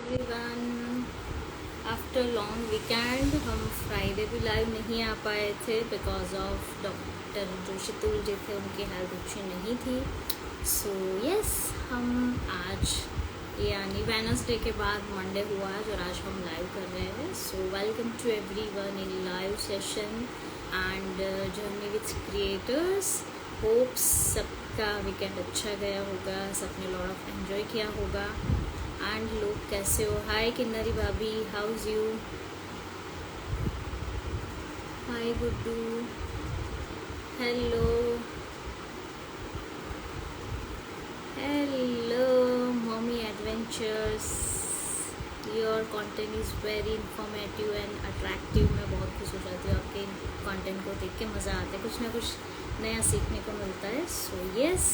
Everyone. After long weekend हम Friday भी live नहीं आ पाए थे बिकॉज ऑफ डॉक्टर जो शितुल जी थे उनकी हेल्थ अच्छी नहीं थी। सो यस, हम आज यानी वेडनेसडे के बाद मंडे हुआ आज और आज हम लाइव कर रहे हैं। So welcome to everyone in live session and journey with creators. Hopes सबका वीकेंड अच्छा गया होगा, सबने लॉट ऑफ एंजॉय किया होगा। एंड लोग कैसे हो? हाय किन्नरी भाभी, how's you? Hi Guddu, hello hello mummy adventures. Your content is very informative and attractive. मैं बहुत खुश हो जाती हूँ आपके कंटेंट को देख के, मज़ा आता है, कुछ ना कुछ नया सीखने को मिलता है। सो यस,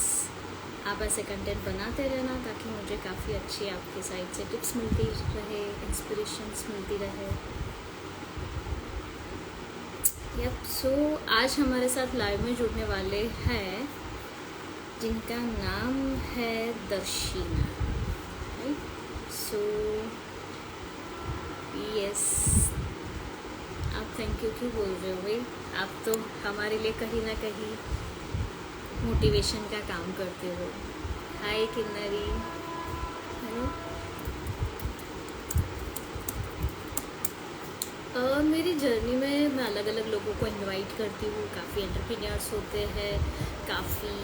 आप ऐसे कंटेंट बनाते रहना ताकि मुझे काफ़ी अच्छी आपकी साइड से टिप्स मिलती रहे, इंस्पिरेशंस मिलती रहे। यप, सो आज हमारे साथ लाइव में जुड़ने वाले हैं जिनका नाम है दर्शिना, राइट? सो यस, आप थैंक यू क्यों बोल रहे हो भाई? आप तो हमारे लिए कहीं ना कहीं मोटिवेशन का काम करते हो। Hi Kinnari, hello. मेरी जर्नी में मैं अलग अलग लोगों को इनवाइट करती हूँ। काफ़ी एंटरप्रेन्योर्स होते हैं, काफ़ी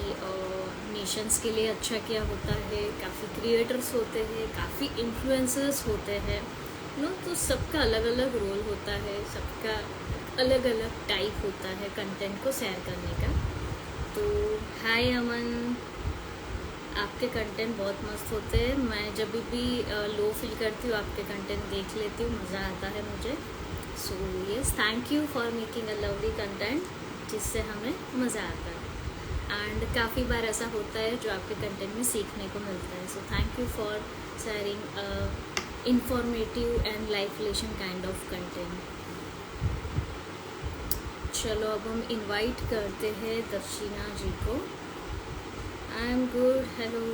नेशंस के लिए अच्छा किया होता है, काफ़ी क्रिएटर्स होते हैं, काफ़ी इन्फ्लुएंसर्स होते हैं नो। तो सबका अलग अलग रोल होता है, सबका अलग अलग टाइप होता है कंटेंट को शेयर करने का। तो हाय अमन, आपके कंटेंट बहुत मस्त होते हैं। मैं जब भी लो फील करती हूँ आपके कंटेंट देख लेती हूँ, मज़ा आता है मुझे। So yes, thank you for making a lovely content जिससे हमें मज़ा आता है। एंड काफ़ी बार ऐसा होता है जो आपके कंटेंट में सीखने को मिलता है। So thank you for sharing informative and life lesson kind of content. चलो अब हम इनवाइट करते हैं दर्शिना जी को। I am good, hello.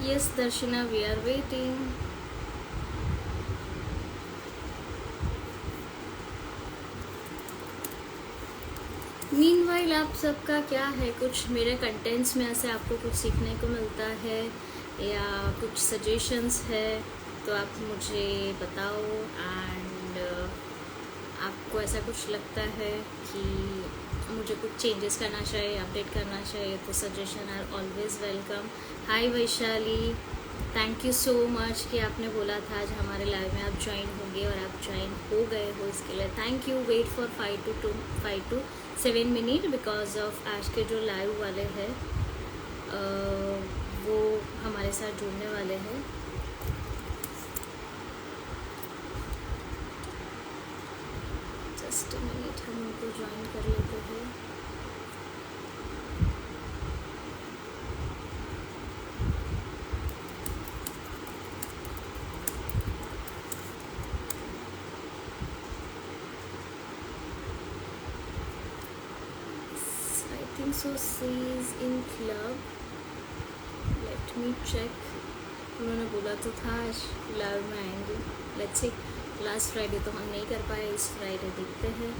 Yes, Darshina, we are waiting. Meanwhile आप सबका क्या है? कुछ मेरे कंटेंट्स में ऐसे आपको कुछ सीखने को मिलता है या कुछ सजेशंस है तो आप मुझे बताओ। एंड आपको ऐसा कुछ लगता है कि मुझे कुछ चेंजेस करना चाहिए, अपडेट करना चाहिए, तो suggestion are always welcome. Hi Vaishali, thank you so much कि आपने बोला था आज हमारे लाइव में आप ज्वाइन होंगे और आप ज्वाइन हो गए हो, इसके लिए thank you. Wait for 5 to 7 minute because of आज के जो लाइव वाले हैं वो हमारे साथ जुड़ने वाले हैं। जस्ट मिनट, हम उनको ज्वाइन कर लेते हैं। I think so she is in club, let me check. उन्होंने बोला तो था आज लाइव में आएंगे, लेट्स सी। लास्ट फ्राइडे तो हम नहीं कर पाए, इस फ्राइडे देखते हैं।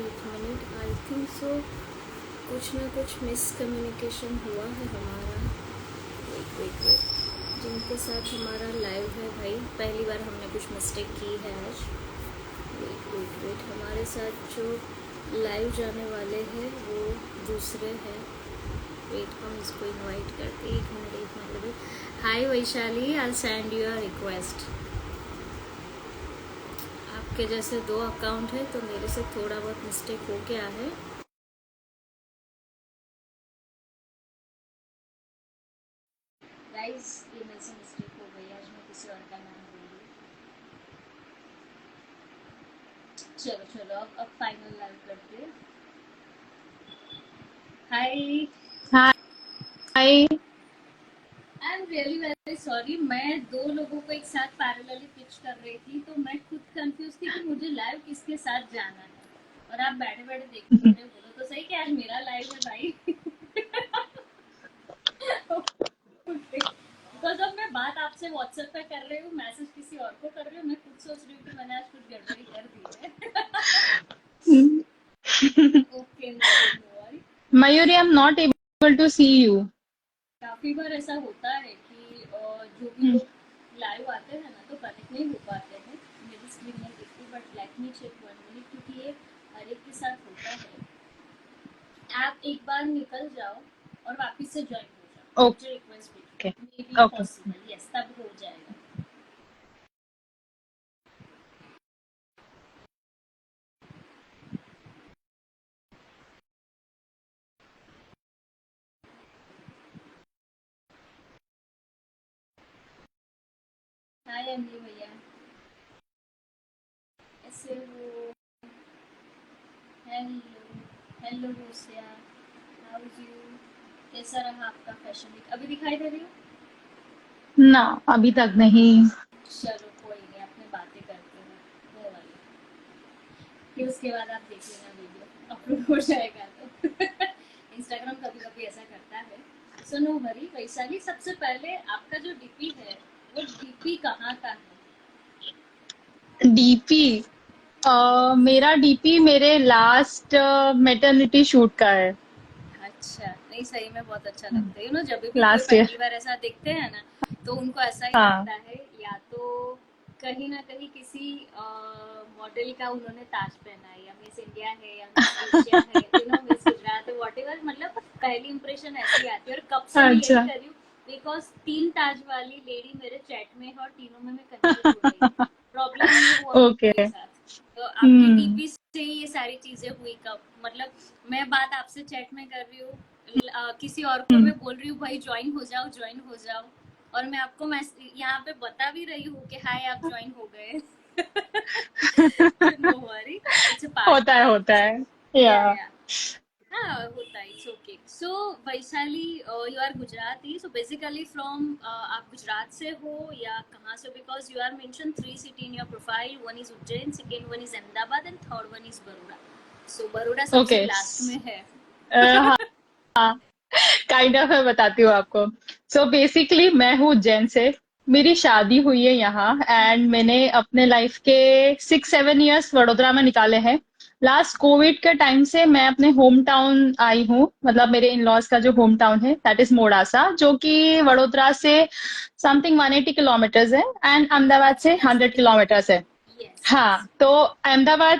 एक मिनट, आई थिंक सो कुछ ना कुछ मिसकम्युनिकेशन हुआ है हमारा। वेट वेट वेट, जिनके साथ हमारा लाइव है भाई पहली बार हमने कुछ मिस्टेक की है आज। वेट वेट वेट, हमारे साथ जो लाइव जाने वाले हैं वो दूसरे हैं। वेट, हम इसको इनवाइट करते, एक minute. Hi Vaishali, I send you a request. आपके जैसे दो अकाउंट है तो मेरे से थोड़ा बहुत मिस्टेक हो गया है। गाइस, ये मेरे से मिस्टेक हो गई, आज मैं किसी और का नाम बोल रही हूँ। चलो चलो, अब फाइनल लाइव करते हैं। Hi. Hi. I am really very sorry, मैं दो लोगों को एक साथ पैरेलली पिच कर रही थी, तो मैं खुद कंफ्यूज थी कि मुझे लाइव किसके साथ जाना है। और आप बैठे बैठे देख रहे हो, बोलो तो सही कि आज मेरा लाइव है भाई। बिकॉज अब मैं बात आपसे व्हाट्सएप पे कर रही हूँ, मैसेज किसी और को कर रही हूँ, मैं खुद सोच रही हूँ कि मैंने आज कुछ गड़बड़ी कर दी है। Okay, no worry. Mayuri, I am not able to see you. काफी बार ऐसा होता है कि जो भी लोग लाइव आते हैं ना तो कनेक्ट नहीं हो पाते हैं। मेरी स्क्रीन नहीं दिखती, but let me check 1 minute, क्योंकि ये हर एक के साथ होता है। आप एक बार निकल जाओ और वापस से ज्वाइन हो जाओ, मुझे रिक्वेस्ट ओके भेजो, may be okay. Possible, yes, तब हो जाएगा। हाय अमली भैया, कैसे हो? Hello. Hello Hosiya, how is you? कैसा रहा आपका फैशन वीक? अभी दिखाई दे रही हो? ना, अभी तक नहीं। चलो कोई नहीं, अपने बातें करते हैं वो वाली, फिर उसके बाद आप देख लेना, वीडियो अपलोड हो जाएगा तो। इंस्टाग्राम कभी कभी ऐसा करता है। So no worry. वैशाली, सबसे पहले आपका जो डीपी है वो डीपी कहाँ का है? डीपी? मेरा डीपी मेरे लास्ट मैटरनिटी शूट का है। अच्छा, नहीं सही में बहुत अच्छा लगता है। जब भी कोई लास्ट ईयर। पहली बार ऐसा देखते हैं ना तो उनको ऐसा ही हाँ। लगता है, या तो कहीं ना कहीं किसी मॉडल का उन्होंने ताज पहना है, या मिस इंडिया है, या मिस एशिया है, मिस गुजरात है, वॉट एवर, मतलब पहली इंप्रेशन ऐसी आती है। और कब से मैं यही अच्छा। कर रही हूँ, बिकॉज 3 ताज वाली लेडी मेरे चैट में है और तीनों में मैं कंफ्यूज हो रही हूँ। प्रॉब्लम ये हुआ ओके। मेरे साथ। तो आपकी हम्म। डीपी से ही ये सारी चीजें हुई कब? मतलब मैं बात आपसे चैट में कर रही हूँ, किसी और को हम्म। मैं बोल रही हूँ भाई ज्वाइन हो जाओ, ज्वाइन हो जाओ, और मैं आपको यहाँ पे बता भी रही हूँ कि हाय आप ज्वाइन हो गए। No worry, it's a part होता है, ऑफ। होता है। या। या हाँ, होता है, it's okay. So Vaishali, you are Gujarati, so basically from, आप गुजरात से हो या कहाँ से? Because you are mention 3 city in your profile, one is Ujjain, second one is Ahmedabad, and third one is Baroda. So Baroda सबसे ओके। लास्ट में है। हाँ। काइंड ऑफ मैं बताती हूँ आपको। सो बेसिकली मैं हूँ उज्जैन से। मेरी शादी हुई है यहाँ, एंड मैंने अपने लाइफ के 6-7 इयर्स वडोदरा में निकाले हैं। लास्ट कोविड के टाइम से मैं अपने होम टाउन आई हूँ, मतलब मेरे इन लॉज का जो होम टाउन है दैट इज मोडासा, जो कि वडोदरा से समथिंग 180 किलोमीटर्स है, एंड अहमदाबाद अच्छा, से हंड्रेड नजदीक है। किलोमीटर्स है। यस हाँ, यस। तो अहमदाबाद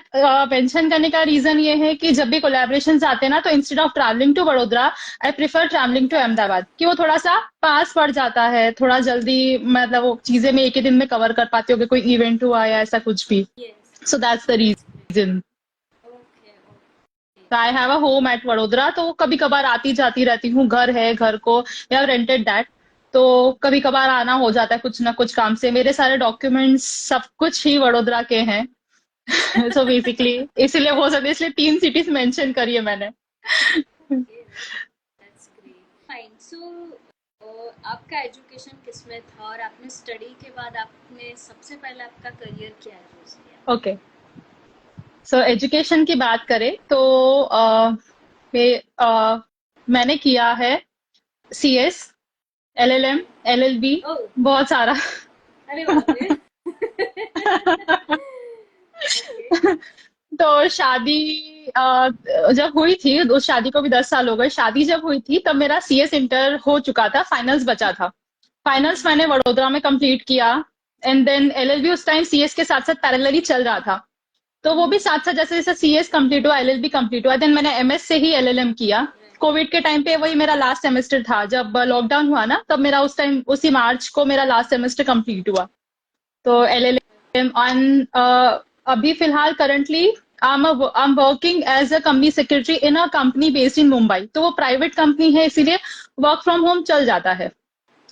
मेंशन करने का रीजन ये है कि जब भी कोलैबोरेशंस आते हैं ना, तो instead of travelling to Vadodara, I prefer travelling to Ahmedabad. Ahmedabad, कि वो थोड़ा सा पास पड़ जाता है, थोड़ा जल्दी, मतलब वो चीजें मैं एक ही दिन में कवर कर पाती हूँ कि कोई इवेंट हुआ या ऐसा कुछ भी। Yes so that's the that's reason. Great. Okay okay. I have a home at Vadodara, तो कभी कभार आती जाती रहती हूँ। घर है, घर को या रेंटेड दैट, तो कभी कभार आना हो जाता है कुछ ना कुछ काम से। मेरे सारे डॉक्यूमेंट्स सब कुछ ही वडोदरा के हैं। सो बेसिकली इसलिए हो सकता है, इसलिए 3 सिटीज मेंशन करी है मैंने। Okay, that's great, fine. So आपका एजुकेशन किसमें था, और आपने स्टडी के बाद आपने सबसे पहले आपका करियर क्या चूज किया? ओके। सो एजुकेशन की बात करें तो मैंने किया है CS, LLM, LLB, ओह, बहुत सारा। अरे बाप रे। ओके। तो शादी जब हुई थी, उस शादी को भी 10 साल हो गए। शादी जब हुई थी तब मेरा CS इंटर हो चुका था, फाइनल्स बचा था। फाइनल्स मैंने वडोदरा में कंप्लीट किया। एंड देन एलएलबी उस टाइम सीएस के साथ साथ पैरेलली चल रहा था, तो वो भी साथ साथ जैसे जैसे सीएस कंप्लीट हुआ एलएलबी कंप्लीट हुआ, देन मैंने एमएस से ही एलएलएम किया। कोविड के टाइम पे वही मेरा लास्ट सेमेस्टर था, जब लॉकडाउन हुआ ना तब मेरा उस टाइम उसी मार्च को मेरा लास्ट सेमेस्टर कंप्लीट हुआ। तो एलएलएम ऑन अभी फिलहाल currently I am working as a company secretary in a company based in Mumbai. तो वो प्राइवेट कंपनी है, इसीलिए वर्क फ्रॉम होम चल जाता है।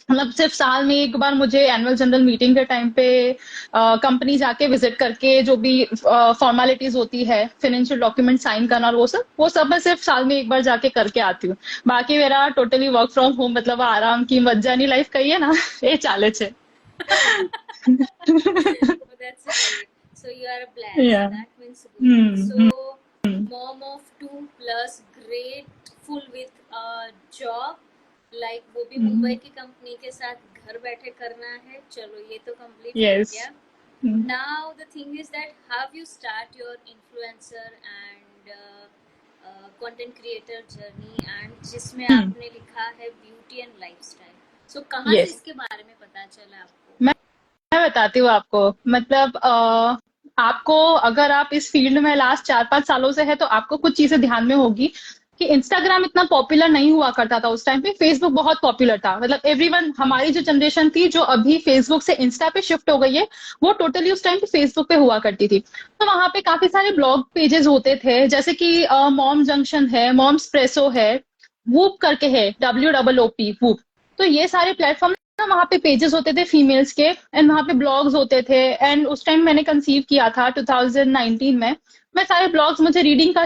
मतलब सिर्फ साल में एक बार मुझे एनुअल जनरल मीटिंग के टाइम पे कंपनी जाके विजिट करके जो भी फॉर्मेलिटीज होती है, फाइनेंशियल डॉक्यूमेंट साइन करना और वो सब मैं सिर्फ साल में एक बार जाके करके आती हूँ। बाकी मेरा टोटली वर्क फ्रॉम होम, मतलब आराम की मज्जानी लाइफ कही है ना ये चाले छे। Oh, that's great. So you are blessed. Yeah. That means good. Hmm. So mom of two plus grateful with a job. Like वो भी मुंबई Hmm. की कंपनी के साथ घर बैठे करना है, चलो ये तो कंप्लीट हो Yes. गया। Hmm. Now the thing is that how you start your influencer and content creator journey and जिसमें Hmm. आपने लिखा है beauty and lifestyle. So कहाँ से Yes. इसके बारे में पता चला आपको? मैं बताती हूँ आपको। मतलब आपको अगर आप इस फील्ड में लास्ट 4-5 सालों से है तो आपको कुछ चीजें ध्यान में होगी कि इंस्टाग्राम इतना पॉपुलर नहीं हुआ करता था उस टाइम पे, फेसबुक बहुत पॉपुलर था। मतलब एवरीवन, हमारी जो जनरेशन थी जो अभी फेसबुक से इंस्टा पे शिफ्ट हो गई है, वो टोटली उस टाइम पे फेसबुक पे हुआ करती थी। तो वहां पे काफी सारे ब्लॉग पेजेस होते थे, जैसे कि मॉम जंक्शन है, मॉम्स प्रेसो है, वूप करके है, WOOP वूप। तो ये सारे प्लेटफॉर्म ना, वहाँ पे पेजेस होते थे फीमेल्स के, एंड वहाँ पे ब्लॉग्स होते थे। एंड उस टाइम मैंने कंसीव किया था 2019 में। मैं सारे ब्लॉग्स, मुझे रीडिंग का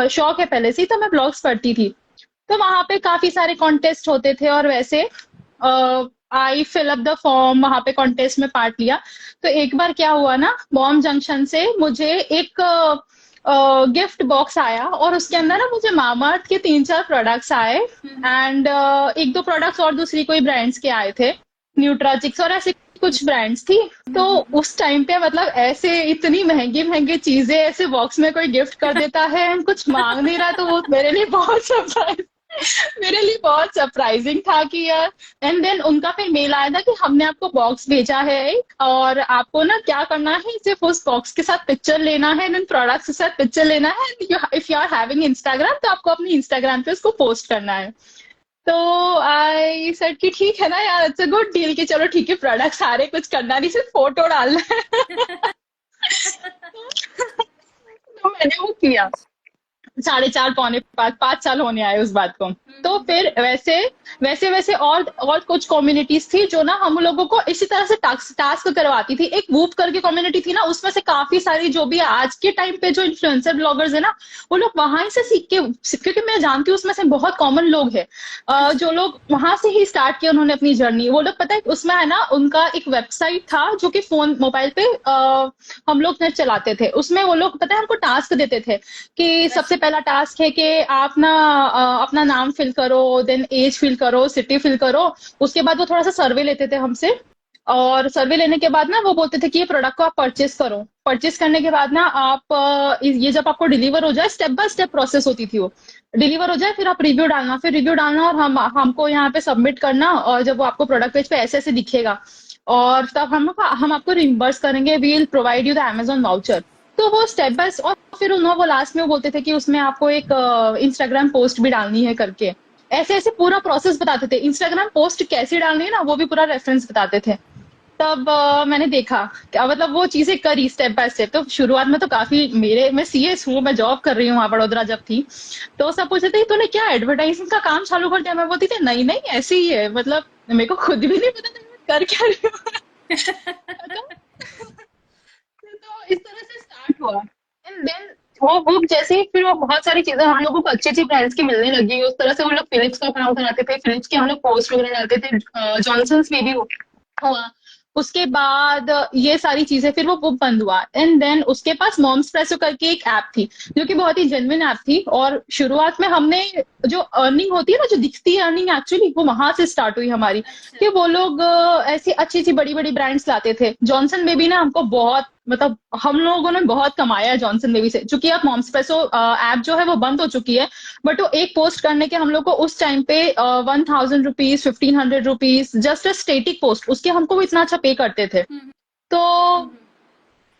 शौक है पहले से ही, तो मैं ब्लॉग्स पढ़ती थी। तो वहां पे काफी सारे कॉन्टेस्ट होते थे और वैसे आई फिल अप द फॉर्म, वहां पे कॉन्टेस्ट में पार्ट लिया। तो एक बार क्या हुआ ना, बॉम जंक्शन से मुझे एक गिफ्ट बॉक्स आया और उसके अंदर ना मुझे मामाअर्थ के 3-4 प्रोडक्ट्स आए, एंड एक दो प्रोडक्ट्स और दूसरी कोई ब्रांड्स के आए थे, न्यूट्राजिक्स और ऐसे कुछ ब्रांड्स थी। तो उस टाइम पे मतलब ऐसे इतनी महंगी महंगी चीजें ऐसे बॉक्स में कोई गिफ्ट कर देता है एंड कुछ मांग नहीं रहा, तो वो मेरे लिए बहुत सरप्राइजिंग था कि यार। एंड देन उनका फिर मेल आया था कि हमने आपको बॉक्स भेजा है एक, और आपको ना क्या करना है, सिर्फ उस बॉक्स के साथ पिक्चर लेना है, देन प्रोडक्ट्स के साथ पिक्चर लेना है, if you are having Instagram तो आपको अपनी इंस्टाग्राम पे उसको पोस्ट करना है। तो आई सेड कि ठीक है ना यार, इट्स अ गुड डील, कि चलो ठीक है, प्रोडक्ट्स आ रहे, कुछ करना नहीं, सिर्फ फोटो डालना है। तो मैंने वो किया। 4.5 पौने 5 साल होने आए उस बात को। तो फिर वैसे वैसे वैसे और कुछ कम्युनिटीज थी जो ना हम लोगों को इसी तरह से टास्क टास्क करवाती थी। एक वूप करके कम्युनिटी थी ना, उसमें से काफी सारी जो भी आज के टाइम पे जो इन्फ्लुएंसर ब्लॉगर्स है ना, वो लोग वहां ही से सीख के, क्योंकि मैं जानती हूँ उसमें से बहुत कॉमन लोग है जो लोग वहां से ही स्टार्ट किया उन्होंने अपनी जर्नी। वो लोग पता है उसमें है ना, उनका एक वेबसाइट था जो कि फोन मोबाइल पे हम लोग नेट चलाते थे, उसमें वो लोग पता है हमको टास्क देते थे कि सबसे पहला टास्क है कि आप ना अपना नाम फिल करो, देन एज फिल करो, सिटी फिल करो। उसके बाद वो थोड़ा सा सर्वे लेते थे हमसे, और सर्वे लेने के बाद ना वो बोलते थे कि ये प्रोडक्ट को आप परचेस करो। परचेस करने के बाद ना आप ये जब आपको डिलीवर हो जाए, स्टेप बाय स्टेप प्रोसेस होती थी वो, डिलीवर हो जाए फिर आप रिव्यू डालना, फिर रिव्यू डालना और हमको यहाँ पे सबमिट करना, और जब वो आपको प्रोडक्ट पेज पे ऐसे ऐसे दिखेगा, और तब हम आपको रिम्बर्स करेंगे, we will provide you the Amazon voucher. तो वो स्टेप बाय, और फिर उन्होंने वो लास्ट में वो बोलते थे कि उसमें आपको एक इंस्टाग्राम पोस्ट भी डालनी है करके, ऐसे ऐसे पूरा प्रोसेस बताते थे। इंस्टाग्राम पोस्ट कैसे डालनी है ना, वो भी पूरा रेफरेंस बताते थे। तब मैंने देखा क्या, मतलब वो चीजें करी स्टेप बाय स्टेप। तो शुरुआत में तो काफी, मैं सीएस हूँ, मैं जॉब कर रही हूँ वहां बड़ोदरा जब थी, तो सब पूछते थे तूने क्या एडवर्टाइजिंग का काम चालू कर दिया। मैं बोलती थी नहीं नहीं ऐसे ही है, मतलब मेरे को खुद भी नहीं पता था मैं कर क्या रही हूँ। तो इस तरह से स्टार्ट हुआ। एंड देन वो बुक जैसे ही, फिर वो बहुत सारी चीजें हम लोगों को अच्छी अच्छी ब्रांड्स की मिलने लगी। उस तरह से वो लोग फिलिप्स का काम कराते थे, फिलिप्स के हम लोग पोस्ट वगैरह डालते थे, जॉनसन्स में भी हुआ। उसके बाद ये सारी चीजें, फिर वो बुक बंद हुआ। एंड देन उसके पास मॉम्स प्रेसो करके एक ऐप थी जो कि बहुत ही जेन्युइन ऐप थी, और शुरुआत में हमने जो अर्निंग होती है ना, जो दिखती है अर्निंग, एक्चुअली वो वहां से स्टार्ट हुई हमारी। कि वो लोग ऐसी अच्छी अच्छी बड़ी बड़ी ब्रांड्स लाते थे। जॉनसन बेबी ने हमको बहुत, मतलब हम लोगों ने बहुत कमाया है जॉनसन बेबी से, चूंकि अब मॉम्सप्रेसो ऐप जो है वो बंद हो चुकी है, बट वो एक पोस्ट करने के हम लोग को उस टाइम पे 1000 rupees, 1500 rupees, just a static post, उसके हमको वो इतना अच्छा पे करते थे। तो हम्म।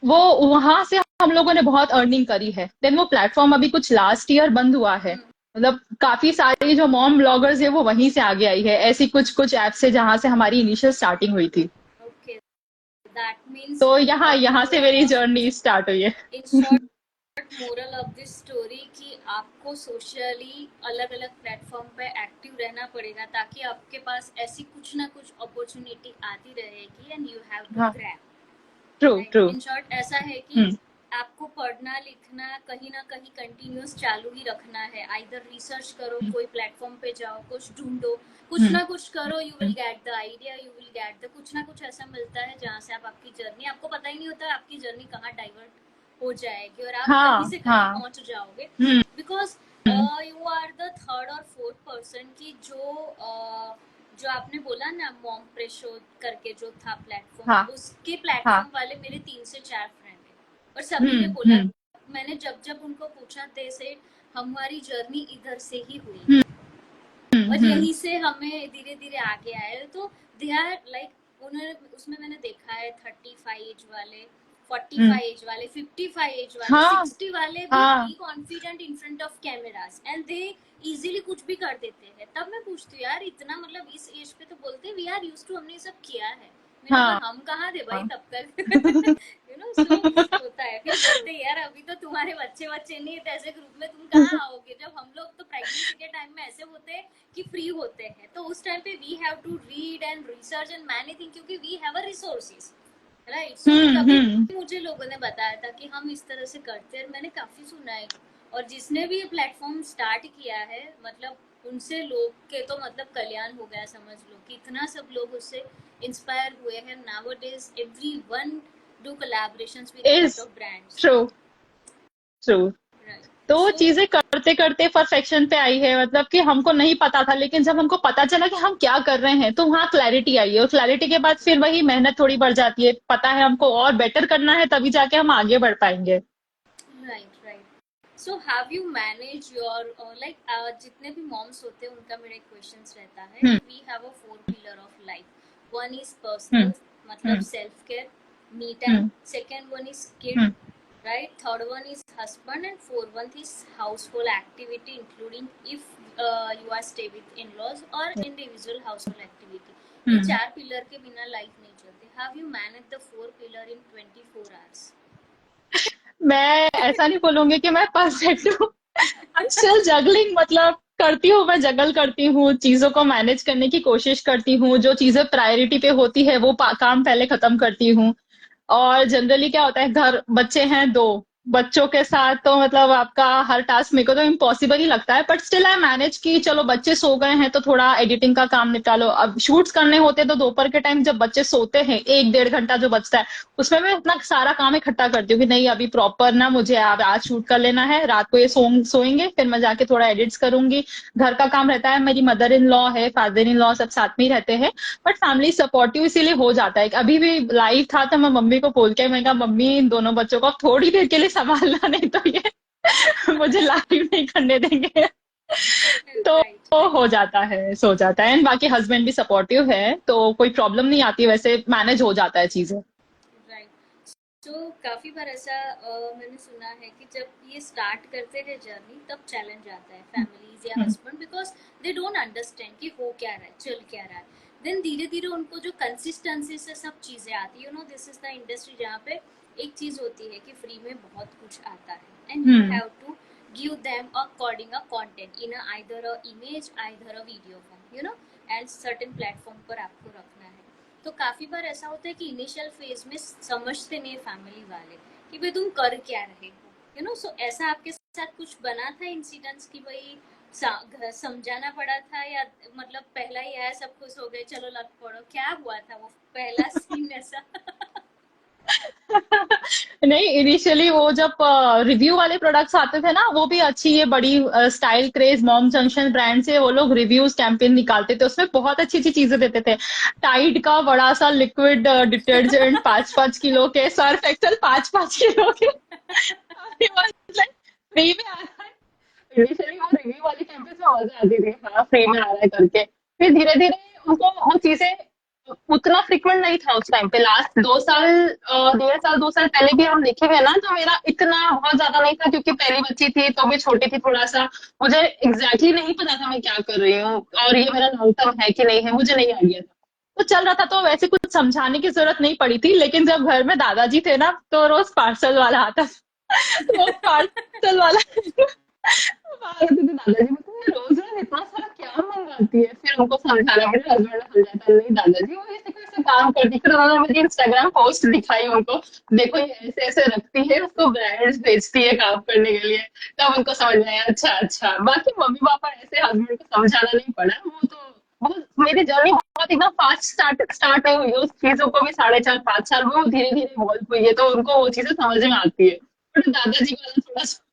वो वहां से हम लोगों ने बहुत अर्निंग करी है। देन वो प्लेटफॉर्म अभी कुछ लास्ट ईयर बंद हुआ है। हम्म। मतलब काफी सारी जो मॉम ब्लॉगर्स है वो वहीं से आगे आई है, ऐसी कुछ कुछ ऐप से जहां से हमारी इनिशियल स्टार्टिंग हुई थी। ओके, दैट मीन्स तो यहाँ यहाँ से मोरल मेरी ऑफ, जर्नी स्टार्ट हुई है। In short, moral of this story कि आपको सोशली अलग अलग प्लेटफॉर्म पे एक्टिव रहना पड़ेगा ताकि आपके पास ऐसी कुछ ना कुछ अपॉर्चुनिटी आती रहेगी एंड यू हैव टू हाँ, grab. True true. Right, in short ऐसा है कि हम्म। आपको पढ़ना लिखना कहीं ना कहीं कंटिन्यूस चालू ही रखना है। आइदर रिसर्च करो, कोई प्लेटफॉर्म पे जाओ, कुछ ढूंढो, कुछ हम्म। ना कुछ करो, you will get the idea, you will get the कुछ ना कुछ ऐसा मिलता है जहाँ से आप आपकी जर्नी, आपको पता ही नहीं होता आपकी जर्नी कहाँ डाइवर्ट हो जाएगी और आप कहीं हाँ से कहीं हाँ। पहुंच जाओगे। Hmm. Because hmm. You are the third और फोर्थ पर्सन की जो आपने बोला ना मॉम प्रेशो करके जो था हाँ प्लेटफॉर्म, उसके हाँ। प्लेटफॉर्म वाले मेरे 3 से 4 फ्रेंड हैं और सभी ने बोला, हम्म। मैंने जब जब उनको पूछा दे से हमारी जर्नी इधर से ही हुई हम्म। है और हम्म। यहीं से हमें धीरे धीरे आगे आए। तो दे आर लाइक, उन्होंने उसमें मैंने देखा है 35 एज वाले, फोर्टी हम्म। फाइव एज वाले, 55 एज वाले, हाँ 60 वाले भी हाँ। Be confident in front of cameras and they easily कुछ भी कर देते हैं। तब मैं पूछती हूँ यार इतना, मतलब इस एज पे तो बोलते हैं वी आर यूज्ड टू, हमने ये सब किया है। मैंने हाँ। कहा हम कहाँ थे भाई तब तक। यू नो, सो होता है। फिर बोलते हैं यार अभी तो तुम्हारे बच्चे बच्चे नहीं है तो ऐसे ग्रुप में तुम कहाँ आओगे। जब हम लोग तो प्रेगनेंसी के टाइम में ऐसे होते हैं कि फ्री होते हैं तो उस टाइम पे we have to read and research and many thing क्योंकि we have a resources, right. So तभी हम्म। मुझे लोगों ने बताया था कि हम इस तरह से करते हैं, मैंने काफी सुना है। और जिसने भी ये प्लेटफॉर्म स्टार्ट किया है, मतलब उनसे लोग के तो मतलब कल्याण हो गया, समझ लो कि इतना सब लोग उससे इंस्पायर हुए हैं। Nowadays everyone do collaborations with a is lot of brands, true true. Right. तो वो सो चीजें करते करते परफेक्शन पे आई है। मतलब कि हमको नहीं पता था, लेकिन जब हमको पता चला कि हम क्या कर रहे हैं तो वहाँ क्लैरिटी आई है, और क्लैरिटी के बाद फिर वही मेहनत थोड़ी बढ़ जाती है, पता है हमको और बेटर करना है, तभी जाके हम आगे बढ़ पाएंगे। Right, right. So have you manage your like, जितने भी मॉम्स होते हैं उनका मेरा एक क्वेश्चन रहता है हम्म। कि we have a 4 pillar of life. One is hmm. Personal, मतलब hmm. Self care, me time. Hmm. Second one is kid, hmm. right? Third one is husband, and fourth one is household activity, including if you are stay with in-laws or individual household activity. ये हम्म। 4 pillar के बिना life नहीं चलती। Have you managed the 4 pillar in 24 hours? मैं ऐसा नहीं बोलूंगी कि मैं परफेक्ट हूँ। आई एम स्टिल जगलिंग, मतलब करती हूँ, मैं जगल करती हूँ, चीजों को मैनेज करने की कोशिश करती हूँ, जो चीजें प्रायोरिटी पे होती है वो काम पहले खत्म करती हूँ। और जनरली क्या होता है, घर बच्चे हैं दो, बच्चों के साथ तो मतलब आपका हर टास्क मेरे को तो इम्पॉसिबल ही लगता है, बट स्टिल आई मैनेज कि चलो बच्चे सो गए हैं तो थोड़ा एडिटिंग का काम निपटा लो। अब शूट्स करने होते तो दोपहर के टाइम जब बच्चे सोते हैं, 1 डेढ़ घंटा जो बचता है, उसमें मैं अपना सारा काम इकट्ठा करती हूँ कि नहीं अभी प्रॉपर ना मुझे आज शूट कर लेना है, रात को ये सोएंगे, फिर मैं जाके थोड़ा एडिट्स करूंगी। घर का काम रहता है, मेरी मदर इन लॉ है, फादर इन लॉ सब साथ में ही रहते हैं, बट फैमिली सपोर्टिव इसीलिए हो जाता है। अभी भी लाइव था तो मैं मम्मी को बोल के मैं कहा मम्मी इन दोनों बच्चों को थोड़ी देर के लिए संभालना, नहीं तो ये मुझे लाइव नहीं करने देंगे। तो Right, right. हो जाता है, सो जाता है। एंड बाकी हस्बैंड भी सपोर्टिव है तो कोई प्रॉब्लम नहीं आती, वैसे मैनेज हो जाता है चीजें। राइट। तो काफ़ी बार ऐसा मैंने सुना है कि जब ये स्टार्ट करते हैं जर्नी तब चैलेंज आता है फैमिलीज या hmm. Husband, because they don't understand कि हो क्या रहा है, चल क्या रहा है। देन धीरे धीरे उनको जो कंसिस्टेंसी से सब चीज़ें आती है, you know this is the industry जहाँ पे एक चीज़ होती है कि फ्री में बहुत कुछ आता है and you hmm. Have to give them according a content in a either a image either a video form, you know, and certain platform पर आपको रखना है। तो काफी बार ऐसा होता है कि इनिशियल फेज में समझते नहीं फैमिली वाले कि भाई तुम कर क्या रहे हो, यू नो। सो ऐसा आपके साथ कुछ बना था इंसिडेंट्स कि भाई समझाना पड़ा था, या मतलब पहला ही आया सब खुश हो गए चलो लग पड़ो, क्या हुआ था वो पहला सीन ऐसा? नहीं, इनिशियली वो जब रिव्यू वाले प्रोडक्ट्स आते थे ना, वो भी अच्छी ये बड़ी style craze mom junction brand से वो लोग रिव्यूज कैंपेन निकालते थे, उसमें बहुत अच्छी अच्छी चीजें देते थे। टाइड का बड़ा सा लिक्विड डिटर्जेंट 5-5 किलो के, सर्फ एक्सेल 5-5 किलो के, फ्री में आ रहा है। इनिशियली वो रिव्यू वाली कैंपेन में मजा आती थी, हाँ फ्री में आ रहा है करके। फिर धीरे धीरे उनको वो चीजें उतना फ्रिक्वेंट नहीं था उस टाइम पे। लास्ट 2 साल, 1.5 साल 2 साल पहले भी हम देखे हुए ना, तो मेरा इतना बहुत ज्यादा नहीं था, क्योंकि पहली बच्ची थी तो भी छोटी थी थोड़ा सा। मुझे एग्जैक्टली नहीं पता था मैं क्या कर रही हूँ, और ये मेरा लॉन्ग टर्म है कि नहीं है, मुझे नहीं आइडिया था। तो चल रहा था, तो वैसे कुछ समझाने की जरूरत नहीं पड़ी थी। लेकिन जब घर में दादाजी थे ना, तो रोज पार्सल वाला आता था। रोज पार्सल वाला बाहर होते थे दादाजी, मतलब ये रोज रोज इतना सारा क्या मंगाती है। फिर उनको समझाना पड़ा, हस्बैंड ने समझाया नहीं दादाजी वो ऐसे कैसे काम करती है। फिर उन्होंने मुझे इंस्टाग्राम पोस्ट दिखाई उनको, देखो ये ऐसे ऐसे रखती है, उसको ब्रांड्स भेजती है काम करने के लिए। तब उनको समझ में आया, अच्छा अच्छा। बाकी मम्मी पापा ऐसे, हस्बैंड को समझाना नहीं पड़ा। वो तो बहुत, मेरी जर्नी बहुत एकदम फास्ट स्टार्ट स्टार्ट नहीं हुई है। उस चीजों को भी 4.5 5 साल में वो धीरे धीरे इवॉल्व हुई है, तो उनको वो चीजें समझ में आती है। बट दादाजी वाला थोड़ा सा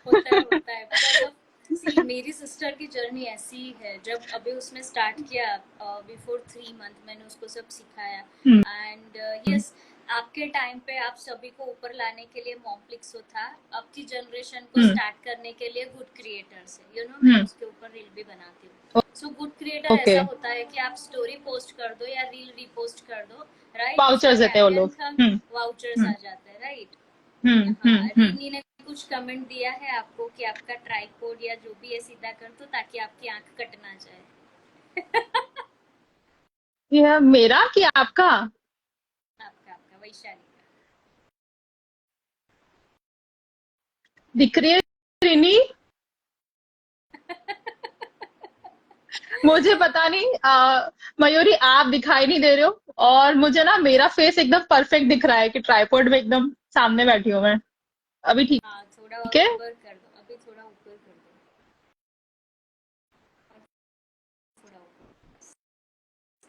होता है बिकॉज ऑफ सी मेरी सिस्टर की जर्नी ऐसी ही है। जब अभी उसने स्टार्ट किया बिफोर 3 मंथ मैंने उसको सब सिखाया। हम्म, एंड यस, आपके टाइम पे आप सभी को ऊपर लाने के लिए मॉम्प्लिक्सो था। अब की जनरेशन को हम्म, स्टार्ट करने के लिए गुड क्रिएटर्स है, यू नो मैं हम्म। उसके ऊपर रील भी बनाती हूँ। So good creator okay. ऐसा होता है कि आप स्टोरी पोस्ट कर दो या रील रीपोस्ट कर दो, राइट? उसका वाउचर्स देते हैं वो लोग। कैप्शन हम्म, वाउचर्स आ हम्म, जाते हैं, राइट? हम्म, हाँ, हम्म। रीनी ने कुछ कमेंट दिया है आपको कि आपका ट्राइपॉड या जो भी है सीधा कर दो ताकि आपकी आंख कट ना जाए। ये मेरा कि आपका? आपका आपका वैशाली का। दिख रही है रिनी? मुझे पता नहीं, मयूरी आप दिखाई नहीं दे रहे हो, और मुझे ना मेरा फेस एकदम परफेक्ट दिख रहा है कि ट्राइपॉड में एकदम सामने बैठी हूँ मैं। अभी हाँ, थोड़ा ठीक और है। ऊपर कर दो, अभी थोड़ा ऊपर कर दो, और थोड़ा ऊपर।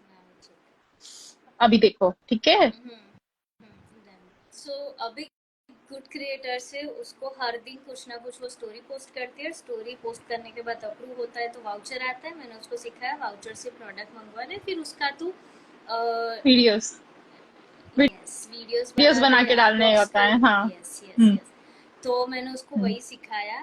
Now it's okay. अभी देखो ठीक है। सो अभी गुड क्रिएटर से उसको हर दिन कुछ ना कुछ वो स्टोरी पोस्ट करती है। स्टोरी पोस्ट करने के बाद अप्रूव होता है तो वाउचर आता है। मैंने उसको सिखाया वाउचर से प्रोडक्ट मंगवा ले, फिर उसका तू वीडियोस यस वीडियोस वीडियोस बना दे बना के या डालने अपलोड्स होता कर। है, हाँ। यस यस हम्म, यस। तो मैंने उसको हम्म, वही सिखाया।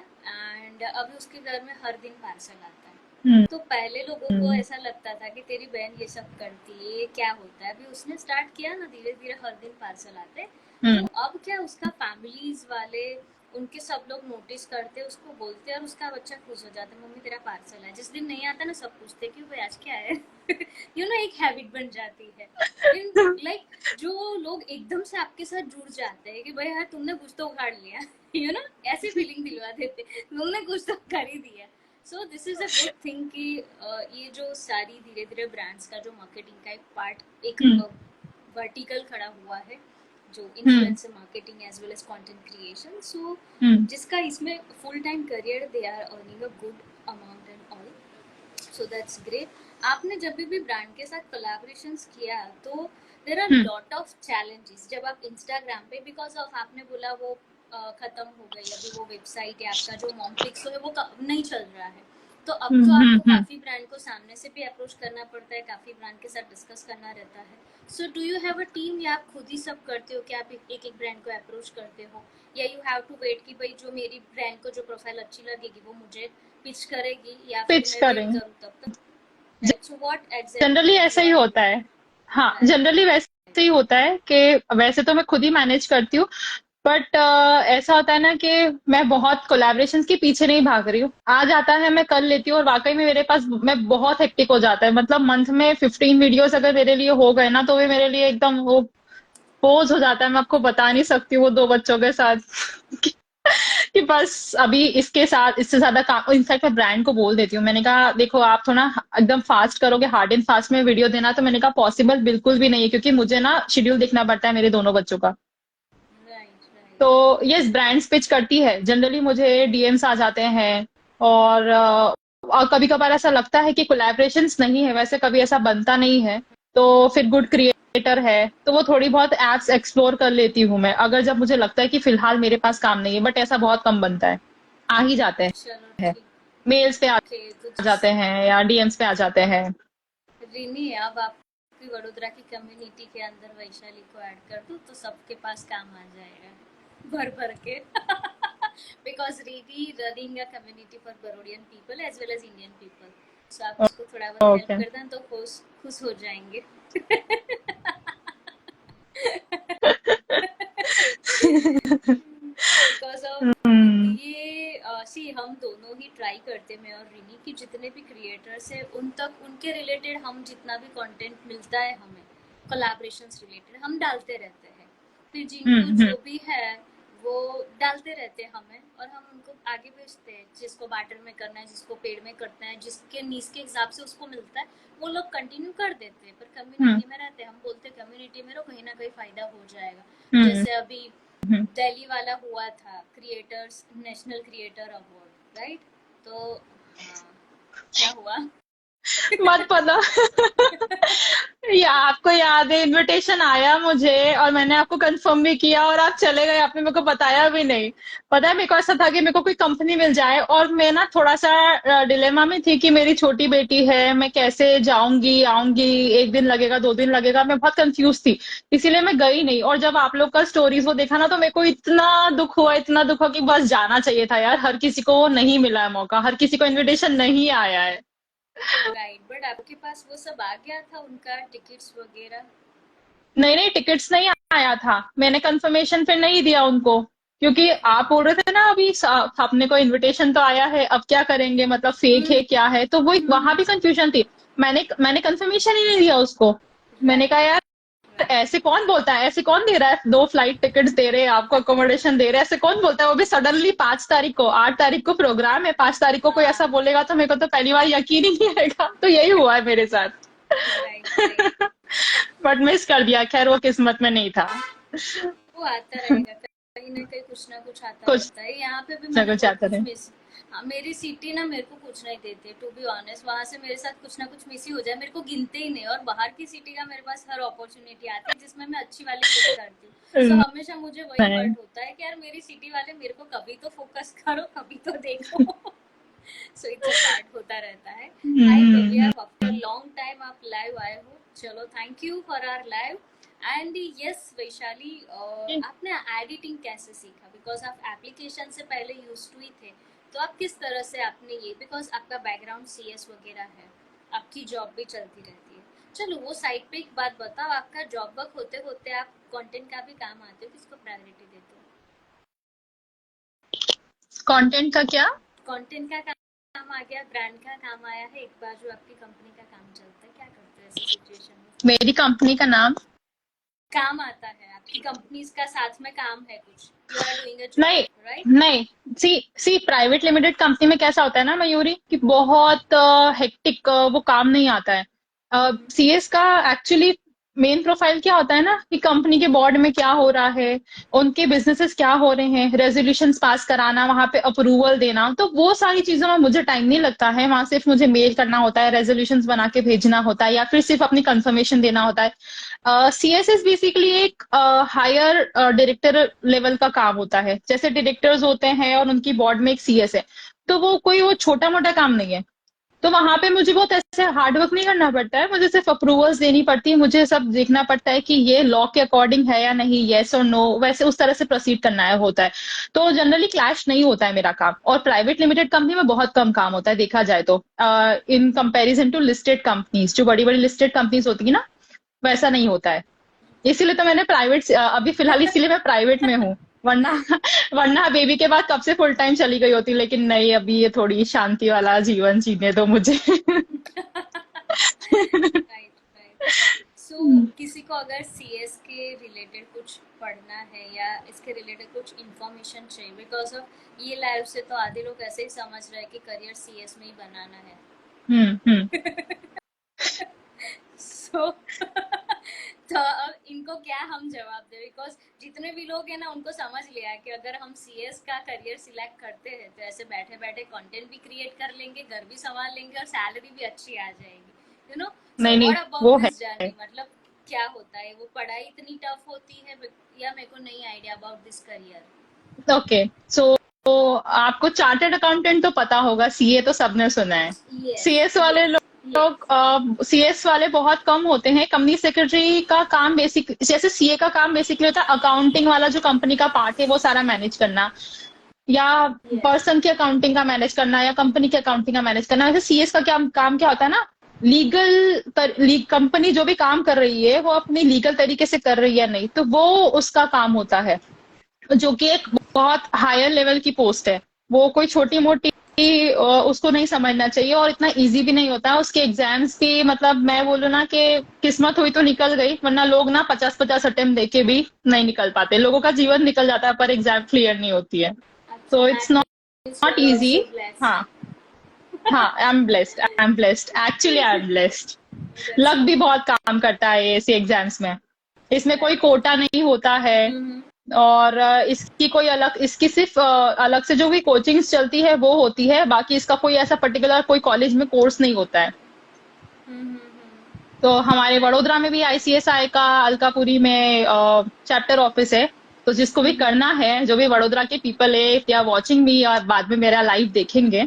एंड अभी उसके घर में हर दिन पार्सल आता है। हम्म, तो पहले लोगों को हम्म, ऐसा लगता था कि तेरी बहन ये सब करती है, ये क्या होता है। अभी उसने स्टार्ट किया ना, धीरे धीरे हर दिन पार्सल आते। तो हम्म। अब क्या, उसका फैमिलीज वाले उनके सब लोग नोटिस करते, उसको बोलते हैं, और उसका बच्चा खुश हो जाता है, मम्मी तेरा पार्सल है। जिस दिन नहीं आता ना, सब पूछते कि भाई आज क्या है। यू नो एक हैबिट बन जाती है। फिर लाइक जो लोग एकदम से आपके साथ जुड़ जाते हैं कि भाई यार तुमने कुछ तो उखाड़ लिया, यू नो ऐसी फीलिंग दिलवा देते, तुमने कुछ तो कर ही दिया। सो this is a good thing कि ये जो सारी धीरे धीरे ब्रांड्स का जो मार्केटिंग का एक पार्ट, एक हम्म, वर्टिकल खड़ा हुआ है, जो hmm, influencer marketing as well as content creation. So hmm, जिसका इसमें full time career, they are earning a good amount and all. So that's great. आपने जब भी ब्रांड के साथ कोलैबोरेशंस किया तो there are hmm, lot of challenges जब आप इंस्टाग्राम पे, बिकॉज ऑफ आपने बोला वो खत्म हो गई अभी वो वेबसाइट या आपका जो मॉम्प्लिक्सो है वो नहीं चल रहा है। तो अब तो हम्म, आपको हम्म। काफी ब्रांड को सामने से भी अप्रोच करना पड़ता है, काफी ब्रांड के साथ डिस्कस करना रहता है। So do you have a team या आप खुद ही सब करते हो कि आप एक एक ब्रांड को अप्रोच करते हो, या यू हैव टू वेट कि भाई जो मेरी ब्रांड को जो प्रोफाइल अच्छी लगेगी वो मुझे पिच करेगी, या फिर पिच मैं वेट करेंगे। करूँ तब तक? Right, so what generally exactly ऐसा यू ही आर होता डूइंग? है। हाँ, राइट जनरली वैसे ही होता है कि वैसे तो मैं खुद ही मैनेज करती हूँ। बट ऐसा होता है ना कि मैं बहुत कोलैबोरेशंस के पीछे नहीं भाग रही हूँ। आ जाता है मैं कर लेती हूँ, और वाकई में मेरे पास मैं बहुत हेक्टिक हो जाता है। मतलब मंथ में 15 वीडियोस अगर मेरे लिए हो गए ना, तो वे मेरे लिए एकदम वो बोझ हो जाता है। मैं आपको बता नहीं सकती वो 2 बच्चों के साथ कि बस अभी इसके साथ इससे ज्यादा काम। इनफैक्ट मैं ब्रांड को बोल देती हूँ, मैंने कहा देखो आप थोड़ा एकदम फास्ट करोगे, हार्ड एंड फास्ट में वीडियो देना, तो मैंने कहा पॉसिबल बिल्कुल भी नहीं है, क्योंकि मुझे ना शेड्यूल देखना पड़ता है मेरे दोनों बच्चों का। राइट तो राइट। यस, ब्रांड्स पिच करती है, जनरली मुझे डीएम्स आ जाते हैं। और कभी कभार ऐसा लगता है कि कोलैबोरेशंस नहीं है, वैसे कभी ऐसा बनता नहीं है। तो फिर गुड क्रिएटर है तो वो थोड़ी बहुत एप्स एक्सप्लोर कर लेती हूँ मैं, अगर जब मुझे लगता है कि फिलहाल मेरे पास काम नहीं है। बट ऐसा बहुत कम बनता है। आ ही जाते चलो हैं, ठीक। मेल्स पे आ ओके तो जिस जाते हैं या डीएम्स पे आ जाते हैं। रिनी, अब आपकी वडोदरा की कम्युनिटी के अंदर वैशाली को ऐड कर दूँ तो सबके पास काम आ जाएगा भर भर के। बिकॉज रिनी running a community for Barodian people as well as Indian people. So आप उसको थोड़ा बहुत हेल्प ओके। कर दें तो खुश खुश हो जाएंगे। बिकॉज ऑफ हम्म। ये सी हम दोनों ही ट्राई करते, मैं और रिनी, कि जितने भी क्रिएटर्स हैं उन तक उनके रिलेटेड हम जितना भी कंटेंट मिलता है हमें कोलैबोरेशंस रिलेटेड हम डालते रहते हैं। फिर जिनको हम्म। जो भी है वो डालते रहते हैं हमें, और हम उनको आगे भेजते हैं, जिसको बाटर में करना है, जिसको पेड़ में करना है, जिसके नीज के हिसाब से उसको मिलता है वो लोग कंटिन्यू कर देते हैं। पर हम्म। कम्युनिटी में रहते हैं, हम बोलते हैं कम्युनिटी में रहो, कहीं ना कहीं फायदा हो जाएगा। हम्म। जैसे अभी हम्म। दिल्ली वाला हुआ था creators national creator award, right? तो क्या हुआ? मत पता। या आपको याद है इनविटेशन आया मुझे, और मैंने आपको कंफर्म भी किया और आप चले गए, आपने मेरे को बताया भी नहीं। पता है मेरे को ऐसा था कि मेरे को कोई कंपनी मिल जाए, और मैं ना थोड़ा सा डिलेमा में थी कि मेरी छोटी बेटी है, मैं कैसे जाऊंगी आऊंगी, एक दिन लगेगा 2 दिन लगेगा, मैं बहुत कंफ्यूज थी। इसीलिए मैं गई नहीं। और जब आप लोग का स्टोरीज वो देखा ना, तो मेरे को इतना दुख हुआ, इतना दुख हुआ कि बस जाना चाहिए था यार। हर किसी को वो नहीं मिला है मौका, हर किसी को इनविटेशन नहीं आया है। राइट, बट आपके पास वो सब आ गया था, उनका टिकट्स वगैरह? नहीं नहीं, टिकट्स नहीं आया था, मैंने कंफर्मेशन फिर नहीं दिया उनको। क्योंकि आप बोल रहे थे ना अभी, अपने को इनविटेशन तो आया है, अब क्या करेंगे, मतलब फेक हम्म है क्या है, तो वो एक वहां भी कंफ्यूजन थी। मैंने कंफर्मेशन ही नहीं दिया उसको। मैंने कहा राइट यार, राइट। ऐसे कौन बोलता है, ऐसे कौन दे रहा है, 2 फ्लाइट टिकट्स दे रहे हैं आपको, अकोमोडेशन दे रहे हैं, ऐसे कौन बोलता है, वो भी सडनली 5 तारीख को। 8 तारीख को प्रोग्राम है, 5 तारीख को कोई ऐसा हाँ, बोलेगा तो मेरे को तो पहली बार यकीन ही नहीं आएगा। तो यही हुआ है मेरे साथ। Right right. बट मिस कर दिया, खैर वो किस्मत में नहीं था। वो आता रहेगा, कहीं ना कहीं कुछ ना कुछ आता कुछ रहता है। यहाँ पे भी ना मैंने कुछ बहुत आता कुछ रहे। मिस। हाँ, मेरी सिटी ना मेरे को कुछ नहीं देती टू बी ऑनेस्ट, वहां से मेरे साथ कुछ ना कुछ मिस ही हो जाए, मेरे को गिनते ही नहीं। और बाहर की सिटी का मेरे पास हर अपॉर्चुनिटी आती है जिसमें मैं अच्छी वाली पिक करती हूँ। सो हमेशा मुझे वही नहीं। हर्ट होता है कि यार मेरी सिटी वाले मेरे को कभी तो फोकस करो, कभी तो देखो। सो इट्स अ पार्ट होता रहता है। Hi Bhavya, hmm. After long time आप लाइव आए हो, चलो thank you for our live. And yes Vaishali, आपने एडिटिंग कैसे सीखा? बिकॉज आप एप्लीकेशन से पहले यूज टू ही थे, तो आप किस तरह से आपने ये, बिकॉज आपका बैकग्राउंड सीएस वगैरह है, आपकी जॉब भी चलती रहती है। चलो वो साइड पे एक बात बताओ, आपका जॉब वर्क होते होते आप कंटेंट का भी काम आते हो, किसको प्रायोरिटी देते हो? कंटेंट का क्या? कंटेंट का काम आ गया, ब्रांड का काम आया है, एक बार जो आपकी कंपनी का काम चलता है, क्या करते हो ऐसी सिचुएशन में? मेरी कंपनी का नाम? काम आता है आपकी कंपनीज का, साथ में काम है कुछ, यू आर डूइंग अ नहीं जॉब, राइट? नहीं। सी सी प्राइवेट लिमिटेड कंपनी में कैसा होता है ना मयूरी, कि बहुत हेक्टिक वो काम नहीं आता है। सीएस का एक्चुअली मेन प्रोफाइल क्या होता है ना, कि कंपनी के बोर्ड में क्या हो रहा है, उनके बिजनेसेस क्या हो रहे हैं, रेजोल्यूशंस पास कराना, वहां पे अप्रूवल देना, तो वो सारी चीजों में मुझे टाइम नहीं लगता है। वहां सिर्फ मुझे मेल करना होता है, रेजोल्यूशंस बना के भेजना होता है, या फिर सिर्फ अपनी कंफर्मेशन देना होता है। सीएसएस बेसिकली एक हायर डायरेक्टर लेवल का काम होता है। जैसे डायरेक्टर्स होते हैं और उनकी बोर्ड में एक सीएस है, तो वो छोटा मोटा काम नहीं है। तो वहां पे मुझे बहुत ऐसे हार्ड वर्क नहीं करना पड़ता है, मुझे सिर्फ अप्रूवल्स देनी पड़ती है, मुझे सब देखना पड़ता है कि ये लॉ के अकॉर्डिंग है या नहीं, येस और नो, वैसे उस तरह से प्रोसीड करना है होता है। तो जनरली क्लैश नहीं होता है मेरा काम। और प्राइवेट लिमिटेड कंपनी में बहुत कम काम होता है देखा जाए तो, in comparison to listed companies, जो बड़ी बड़ी लिस्टेड कंपनीज होती है ना, वैसा नहीं होता है। इसीलिए तो मैंने प्राइवेट, अभी फिलहाल इसीलिए मैं प्राइवेट में हूँ। वरना वरना बेबी के बाद कब से फुल टाइम चली गई होती, लेकिन नहीं, अभी ये थोड़ी शांति वाला जीवन जीने दो मुझे। Right right. सो किसी को अगर सीएस के रिलेटेड कुछ पढ़ना है या इसके रिलेटेड कुछ इंफॉर्मेशन चाहिए, बिकॉज ऑफ ये लाइव से तो आधे लोग ऐसे ही समझ रहे हैं कि करियर सीएस में ही बनाना है। हम्म। सो तो अब इनको क्या हम जवाब दें? बिकॉज जितने भी लोग हैं ना उनको समझ लिया है कि अगर हम सीएस का करियर सिलेक्ट करते हैं तो ऐसे बैठे बैठे कंटेंट भी क्रिएट कर लेंगे, घर भी संभाल लेंगे और सैलरी भी अच्छी आ जाएगी, यू नो। सो नहीं नहीं, व्हाट अबाउट वो है। दिस जर्नी, मतलब क्या होता है वो? पढ़ाई इतनी टफ होती है या मेरे को नहीं idea about this career. Okay, so आपको चार्टर्ड अकाउंटेंट तो पता होगा, सीए तो सबने सुना है। यस सीएस वाले यस यस। लोग, सीएस वाले बहुत कम होते हैं। कंपनी सेक्रेटरी का काम बेसिक, जैसे सीए का काम बेसिकली होता है अकाउंटिंग वाला, जो कंपनी का पार्ट है वो सारा मैनेज करना। या यस। पर्सन की अकाउंटिंग का मैनेज करना या कंपनी की अकाउंटिंग का मैनेज करना। वैसे सीएस का क्या काम क्या होता है ना, कंपनी जो भी काम कर रही है वो अपनी लीगल तरीके से कर रही है नहीं, तो वो उसका काम होता है, जो कि एक बहुत हायर लेवल की पोस्ट है। वो कोई छोटी मोटी उसको नहीं समझना चाहिए, और इतना इजी भी नहीं होता है। उसके एग्जाम्स भी, मतलब मैं बोलूँ ना कि किस्मत हुई तो निकल गई, वरना लोग ना 50-50 अटेम्प्ट देके भी नहीं निकल पाते। लोगों का जीवन निकल जाता है पर एग्जाम क्लियर नहीं होती है। अच्छा, तो it's that means you not are easy. Also blessed. हाँ, हाँ, I am blessed, actually I am blessed. That's luck भी ग्रेट। बहुत काम करता है ऐसे एग्जाम्स में। इसमें कोई राइट। कोटा नहीं होता है। हम्म। और इसकी कोई अलग, इसकी सिर्फ अलग से जो भी कोचिंग्स चलती है वो होती है, बाकी इसका कोई ऐसा पर्टिकुलर कोई कॉलेज में कोर्स नहीं होता है। तो हमारे राइट। वडोदरा में भी आईसीएसआई का अलकापुरी में चैप्टर ऑफिस है। तो जिसको भी करना है, जो भी वडोदरा के पीपल है, if they are watching me और बाद में मेरा लाइव देखेंगे,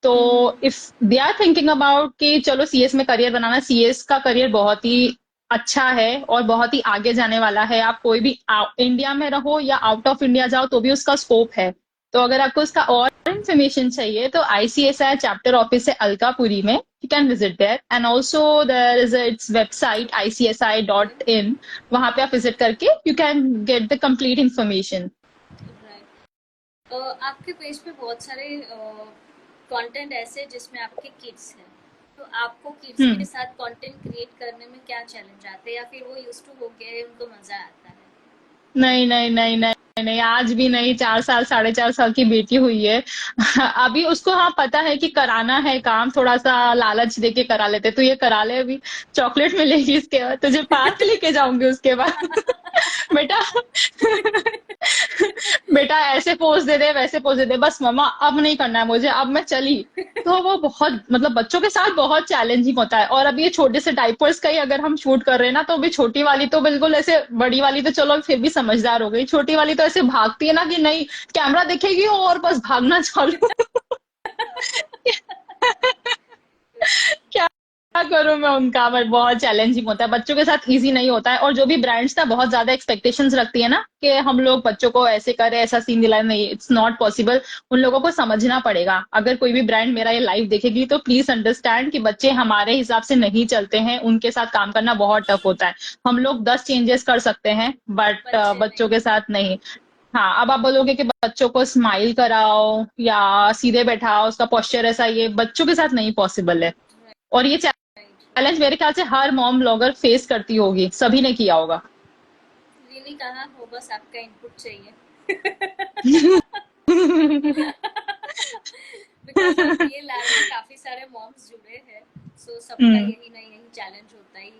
तो if they are thinking about कि चलो सीएस में करियर बनाना, सीएस का करियर बहुत ही अच्छा है और बहुत ही आगे जाने वाला है। आप कोई भी इंडिया में रहो या आउट ऑफ इंडिया जाओ तो भी उसका स्कोप है। तो अगर आपको उसका और इन्फॉर्मेशन चाहिए तो आईसीएसआई चैप्टर ऑफिस है अलकापुरी में, you can visit there, and also there is its website okay. icsi.in। वहां पे आप विजिट करके you can get the complete information। Right. आपके पेज पे बहुत सारे कंटेंट ऐसे हैं जिसमें आपके किड्स हैं, तो आपको किड्स के हम्म। साथ कंटेंट क्रिएट करने में क्या चैलेंज आते हैं, या फिर वो यूज टू हो गए हैं, उनको मजा आता है? नहीं, नहीं, नहीं, नहीं, नहीं, आज भी नहीं। 4 साल, 4.5 साल की बेटी हुई है। अभी उसको हाँ पता है कि कराना है काम, थोड़ा सा लालच देके करा लेते, तो ये करा ले अभी। चॉकलेट मिलेगी इसके बाद, तुझे पार्क लेके जाऊंगी उसके बाद। बेटा, बेटा ऐसे पोज दे दे, वैसे पोज दे दे, बस मम्मा अब नहीं करना है मुझे, अब मैं चली। तो वो बहुत, मतलब बच्चों के साथ बहुत चैलेंजिंग होता है। और अभी ये छोटे से डाइपर्स का ही अगर हम शूट कर रहे हैं ना, तो अभी छोटी वाली तो बिल्कुल ऐसे, बड़ी वाली तो चलो फिर भी समझदार हो गई, छोटी वाली तो ऐसे भागती है ना कि नहीं, कैमरा दिखेगी और बस भागना चालू। क्या करूं मैं उनका, बट बहुत चैलेंजिंग होता है, बच्चों के साथ इजी नहीं होता है। और जो भी ब्रांड्स ना बहुत ज्यादा एक्सपेक्टेशंस रखती है ना कि हम लोग बच्चों को ऐसे करें, ऐसा सीन दिलाए, नहीं, इट्स नॉट पॉसिबल। उन लोगों को समझना पड़ेगा। अगर कोई भी ब्रांड मेरा ये लाइव देखेगी तो प्लीज अंडरस्टैंड कि बच्चे हमारे हिसाब से नहीं चलते हैं, उनके साथ काम करना बहुत टफ होता है। हम लोग 10 चेंजेस कर सकते हैं बट बच्चे बच्चों नहीं। के साथ नहीं। हाँ, अब आप बोलोगे कि बच्चों को स्माइल कराओ या सीधे बैठाओ, उसका पोस्चर ऐसा, ये बच्चों के साथ नहीं पॉसिबल है। और ये राइट। चैलेंज मेरे ख्याल से हर मॉम ब्लॉगर फेस करती होगी, सभी ने किया होगा। रियली कहा हो, बस आपका इनपुट चाहिए। बिकॉज ऑफ ये लाइव में काफी सारे मॉम्स जुड़े हैं, सो सबका हम्म। यही ना यही चैलेंज होता ही है।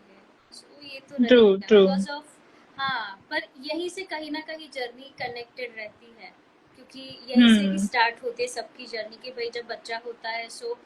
सो ये तो ट्रू, रहेगा ट्रू। बिकॉज ऑफ, हाँ, पर यहीं से कहीं ना कहीं जर्नी कनेक्टेड रहती है, क्योंकि यहीं से ही हम्म। स्टार्ट होती है सबकी जर्नी। कि भाई जब बच्चा होता है, सो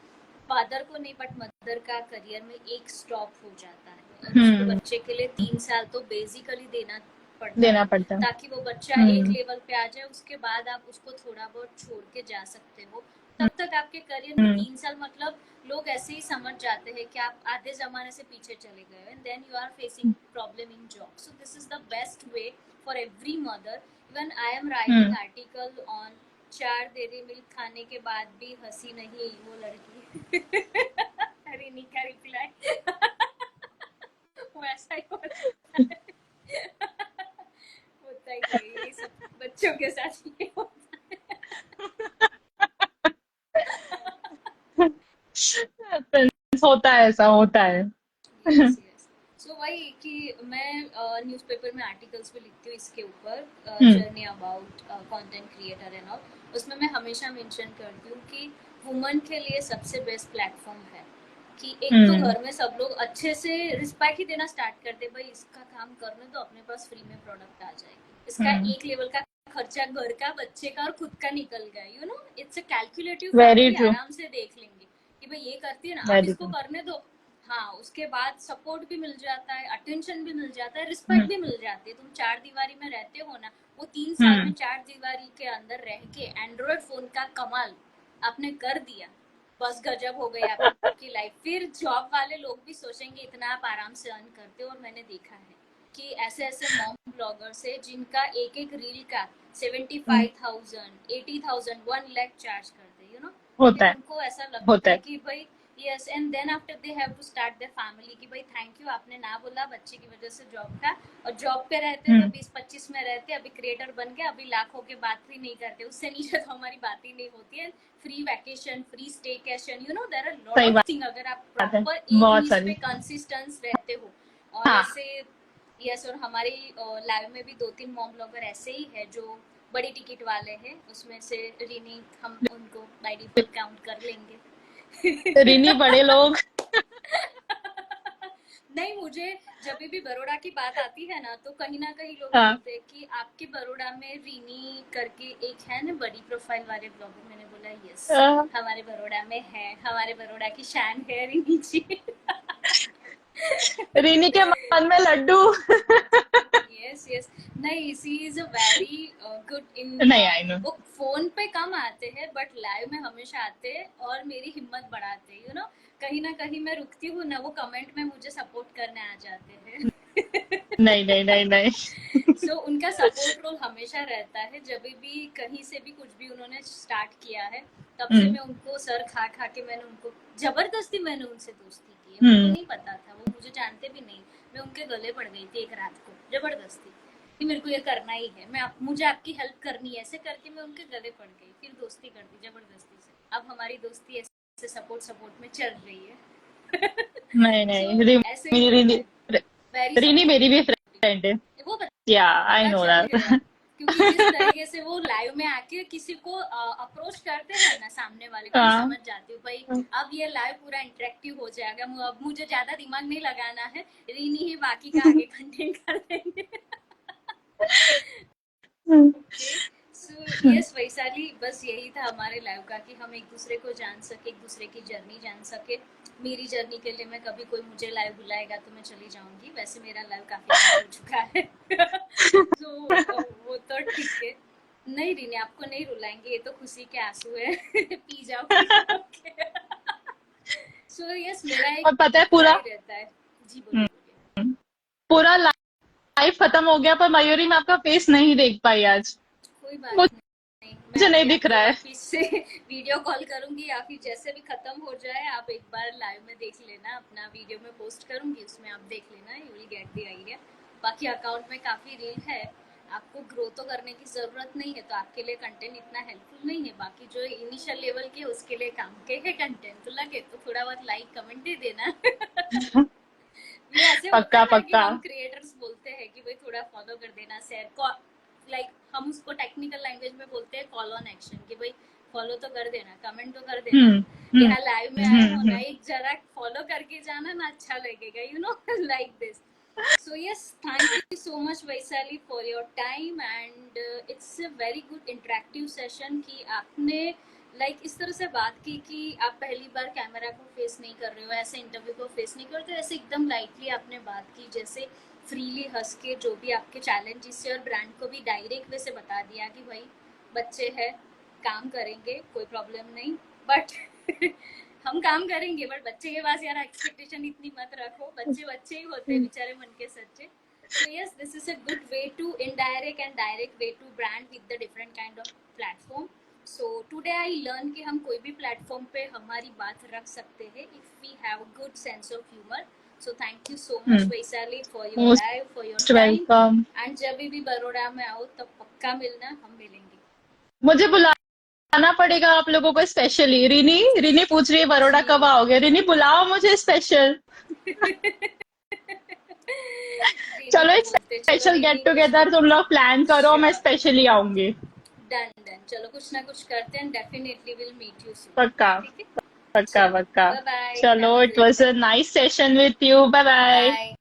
फादर को नहीं बट मदर का करियर में एक स्टॉप हो जाता है, और उसको हम्म। बच्चे के लिए 3 साल तो बेसिकली देना पड़ता देना है, पड़ता है। ताकि वो बच्चा एक हम्म। लेवल पे आ जाए। उसके बाद आप उसको थोड़ा बहुत छोड़ के जा सकते हो। तब तक आपके करियर में हम्म। 3 साल मतलब लोग ऐसे ही समझ जाते हैं कि आप आधे जमाने से पीछे चले गए, and then you are facing problem in job. So this is the best way for every mother. Even I am writing hmm. Article on 4 dairy milk खाने के बाद भी हंसी नहीं वो लड़की। अरे निका रिप्लाई। वैसा ही होता है। होता ही है ये सब बच्चों के साथ, ये होता होता है, ऐसा होता है। है। Yes, yes. सो वही कि मैं न्यूज़पेपर में आर्टिकल्स भी लिखती हूँ इसके ऊपर, hmm. Journey about content creator and all. उसमें मैं हमेशा मेंशन करती हूँ कि वुमन के लिए सबसे बेस्ट प्लेटफॉर्म है, कि एक तो हम्म। घर में सब लोग अच्छे से रिस्पेक्ट ही देना स्टार्ट कर दे। भाई इसका काम करने तो अपने पास फ्री में प्रोडक्ट आ जाएगी, इसका हम्म। एक लेवल का खर्चा घर का, बच्चे का और खुद का निकल गया। You know, it's a calculative very family, true. आराम से देख लेंगे कि भाई ये करती है ना, आप वेरी इसको ट्रू। करने दो। हाँ, उसके बाद सपोर्ट भी मिल जाता है, अटेंशन भी मिल जाता है, रिस्पेक्ट हम्म। भी मिल जाती है। तुम चार दीवारी में रहते हो ना, वो 3 साल में हम्म। चार दीवारी के अंदर रह के एंड्रॉयड फोन का कमाल आपने कर दिया, बस गजब हो गई आपकी लाइफ। फिर जॉब वाले लोग भी सोचेंगे इतना आप आराम से अर्न करते हो, और मैंने देखा है कि ऐसे ऐसे मॉम ब्लॉगर्स है जिनका एक एक रील का हम्म, 75,000 80,000 1 लाख चार्ज करते, फिर होता है, उनको ऐसा लगता होता है है। कि भाई yes, and then after they have to start their family कि भाई थैंक यू, आपने ना बोला बच्चे की वजह से जॉब का, और जॉब पे रहते तो हम्म, 20-25 में रहते, अभी क्रिएटर बन गए, अभी लाखों के बात भी नहीं करते, उससे नीचे तो हमारी बात ही नहीं होती है। Free vacation, free staycation, there are lot सही ऑफ बात थिंग अगर आप है, प्रॉपर एक बहुत नीच सारी। पे कंसिस्टेंस रहते हो। और हाँ, ऐसे यस, और हमारी लाइव में भी 2-3 मॉम ब्लॉगर ऐसे ही है जो बड़ी टिकट वाले हैं, उसमें से रिनी, हम उनको बाय डिफॉल्ट काउंट कर लेंगे। रिनी बड़े लोग। नहीं, मुझे जब भी बड़ोड़ा की बात आती है ना, तो कहीं ना कहीं लोग हाँ, बोलते हैं कि आपके बड़ोड़ा में रीनी करके एक है ना बड़ी प्रोफाइल वाले ब्लॉगर। मैंने बोला यस, अ, हमारे बड़ोड़ा में है, हमारे बड़ोड़ा की शान है रीनी जी। रिनी के मन में लड्डू। Yes yes. नहीं, she is a very good in, नहीं, आई नो। वो फोन पे कम आते हैं बट लाइव में हमेशा आते हैं और मेरी हिम्मत बढ़ाते हैं, कहीं ना कहीं मैं रुकती हूँ ना, वो कमेंट में मुझे सपोर्ट करने आ जाते हैं। नहीं, नहीं, नहीं, नहीं। सो उनका सपोर्ट रोल हमेशा रहता है, जब भी कहीं से भी कुछ भी उन्होंने स्टार्ट किया है, तब से हम्म, मैं उनको सर खा खा के, मैंने उनको जबरदस्ती, मैंने उनसे दोस्ती की है, मुझे हम्म, नहीं पता था, वो मुझे जानते भी नहीं। मैं उनके गले पड़ गई थी एक रात को जबरदस्ती, कि मेरे को ये करना ही है, मुझे आपकी हेल्प करनी है, ऐसे करके मैं उनके गले पड़ गई, फिर दोस्ती कर दी जबरदस्ती से। अब हमारी दोस्ती ऐसे सपोर्ट सपोर्ट में चल रही है। नहीं, सो नहीं, ऐसे ही रिनी, होता है, वेरी रिनी मेरी भी सपोर्टिव। फ्रेंड है। वो या, आई पता नो चल गया, दैट। क्योंकि जिस तरीके से वो लाइव में आके किसी को अप्रोच करते हैं ना सामने वाले को, मैं हाँ, समझ जाती हूँ भाई अब ये लाइव पूरा इंटरेक्टिव हो जाएगा, अब मुझे ज्यादा दिमाग नहीं लगाना है, रीनी ही बाकी का आगे कंटेंट कर देंगे। ओके, सो यस वैशाली, बस यही था हमारे लाइव का, कि हम एक दूसरे को जान सके, एक दूसरे की जर्नी जान सके। मेरी जर्नी के लिए मैं कभी कोई मुझे लाइव बुलाएगा तो मैं चली जाऊंगी, वैसे मेरा लाइव काफी बार हो चुका है। तो वो तो ठीक है। नहीं रीने, आपको नहीं रुलाएंगे, ये तो खुशी के आंसू है। पी जाओ पी जाओ के। सो यस, मेरा एक और पता है ट्राई पूरा, रहता है। जी बोलिए हम्म, बोलिए। पूरा लाइफ खत्म हो गया, पर मयूरी मैं आपका फेस नहीं देख पाई आज। कोई बात नहीं, मैं मुझे नहीं अभी दिख आपको रहा है। वापिस से वीडियो कॉल करूंगी, या फिर जैसे भी खत्म हो जाए आप एक बार लाइव में देख लेना, अपना वीडियो में पोस्ट करूंगी, उसमें आप देख लेना, you will get the idea. बाकी अकाउंट में काफी रील है, आपको ग्रो तो करने की जरूरत नहीं है, तो आपके लिए कंटेंट इतना हेल्पफुल नहीं है, बाकी जो इनिशियल लेवल के उसके लिए काम के है कंटेंट, तो लगे तो थोड़ा बहुत लाइक कमेंट दे देना। ये ऐसे होता पक्का, है ना कि पक्का। हम क्रिएटर्स बोलते हैं कि भाई थोड़ा फॉलो कर देना, शेयर, लाइक हम उसको टेक्निकल लैंग्वेज में बोलते हैं कॉल ऑन एक्शन, कि भाई फॉलो तो कर देना, कमेंट तो कर देना, हम्म, हम्म, यहाँ लाइव में आए हो ना, हम्म। एक जरा फॉलो करके जाना ना, अच्छा लगेगा, like this. So yes, thank you so much Vaisali for your time, and it's a very good interactive session कि आपने इस तरह से बात की कि आप पहली बार कैमरा को फेस नहीं कर रहे हो, ऐसे इंटरव्यू को फेस नहीं करते, ऐसे एकदम लाइटली आपने बात की, जैसे फ्रीली हंस के जो भी आपके चैलेंजेस है, और ब्रांड को भी डायरेक्ट वे से बता दिया कि भाई बच्चे हैं, काम करेंगे, कोई प्रॉब्लम नहीं, बट हम काम करेंगे, बट बच्चे के पास यार एक्सपेक्टेशन इतनी मत रखो, बच्चे बच्चे ही होते हैं बेचारे मन के सच्चे। So yes, this is a good way to indirect and direct way to brand with the different kind of platform. So today I learned कि हम कोई भी platform पे हमारी बात रख सकते हैं if we have a good sense of humor. So thank you so much Vaisali for your live, for your most time, welcome. and जब भी बड़ोड़ा में आओ तब पक्का मिलना, हम मिलेंगे। मुझे बुलाना पड़ेगा आप लोगों को स्पेशली। रिनी, रिनी पूछ रही है बड़ौदा जी। कब आओगे, रिनी बुलाओ मुझे स्पेशल। रीनी चलो को एक बोलते, चलो स्पेशल रीनी गेट कुछ टुगेदर तुम लोग प्लान करो, मैं श्योर, स्पेशली आऊंगी। डन डन, चलो कुछ ना कुछ करते हैं, definitely will meet you soon. पक्का, ठीक है, पक्का, चलो पक्का। बाय बाय, चलो, have a it great was day, a nice session with you. Bye bye. Bye.